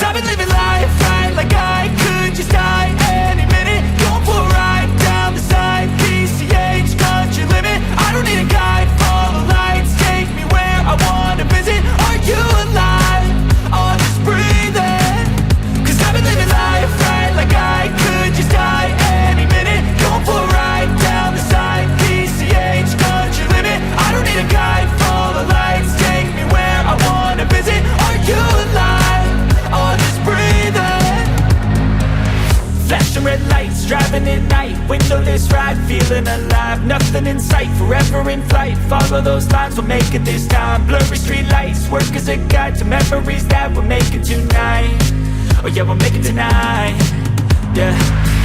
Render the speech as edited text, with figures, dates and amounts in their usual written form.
I've been living life right like I could just die any minute. Going for a ride down the side, PCH, country limit. I don't need a guide, follow lights, take me where I wanna visit. Are you alive? Oh, just breathe in. Cause I've been living life right like I could just die any minute. Going for a ride down the side, PCH, country limit. I don't need a guide, follow lights, take me where I wanna visit. Are you alive? Oh, just breathe in. Flashing red lights, driving at night, windowless ride, feeling alive. Nothing in sight, forever in flight. Follow those lines, we'll make it this time. Blurry street lights, work as a guide to memories that we're making tonight. Oh yeah, we'll make it tonight. Yeah.